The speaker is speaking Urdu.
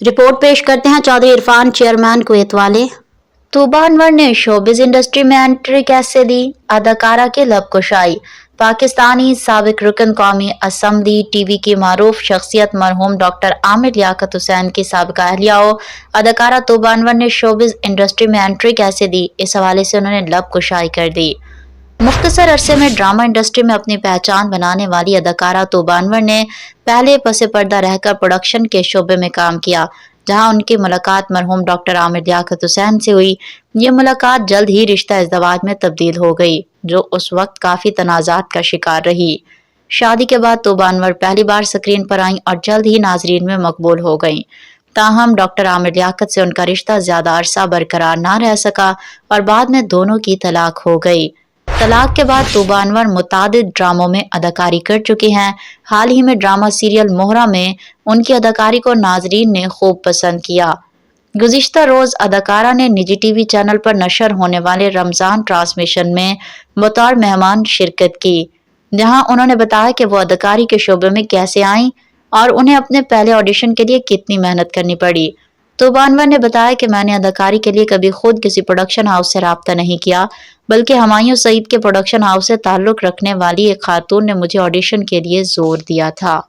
رپورٹ پیش کرتے ہیں چودھری عرفان، چیئرمین کویت والے۔ طوبیٰ انور نے شوبز انڈسٹری میں انٹری کیسے لی؟ اداکارہ کی لب کشائی۔ پاکستانی سابق رکن قومی اسمبلی ٹی وی کی معروف شخصیت مرحوم ڈاکٹر عامر لیاقت حسین کی سابقہ اہلیہ اداکارہ طوبیٰ انور نے شوبز انڈسٹری میں انٹری کیسے دی، اس حوالے سے انہوں نے لب کشائی کر دی۔ مختصر عرصے میں ڈرامہ انڈسٹری میں اپنی پہچان بنانے والی اداکارہ طوبیٰ انور نے پہلے پس پردہ رہ کر پروڈکشن کے شعبے میں کام کیا، جہاں ان کی ملاقات مرحوم ڈاکٹر عامر لیاقت حسین سے ہوئی۔ یہ ملاقات جلد ہی رشتہ ازدواج میں تبدیل ہو گئی، جو اس وقت کافی تنازعات کا شکار رہی۔ شادی کے بعد طوبیٰ انور پہلی بار سکرین پر آئیں اور جلد ہی ناظرین میں مقبول ہو گئیں۔ تاہم ڈاکٹر عامر لیاقت سے ان کا رشتہ زیادہ عرصہ برقرار نہ رہ سکا اور بعد میں دونوں کی طلاق ہو گئی۔ طلاق کے بعد طوبیٰ انور متعدد ڈراموں میں اداکاری کر چکی ہیں۔ حال ہی میں ڈرامہ سیریل مہرہ میں ان کی اداکاری کو ناظرین نے خوب پسند کیا۔ گزشتہ روز اداکارہ نے نجی ٹی وی چینل پر نشر ہونے والے رمضان ٹرانسمیشن میں بطور مہمان شرکت کی، جہاں انہوں نے بتایا کہ وہ اداکاری کے شعبے میں کیسے آئیں اور انہیں اپنے پہلے آڈیشن کے لیے کتنی محنت کرنی پڑی۔ طوبیٰ انور نے بتایا کہ میں نے اداکاری کے لیے کبھی خود کسی پروڈکشن ہاؤس سے رابطہ نہیں کیا، بلکہ ہمایوں سعید کے پروڈکشن ہاؤس سے تعلق رکھنے والی ایک خاتون نے مجھے آڈیشن کے لیے زور دیا تھا۔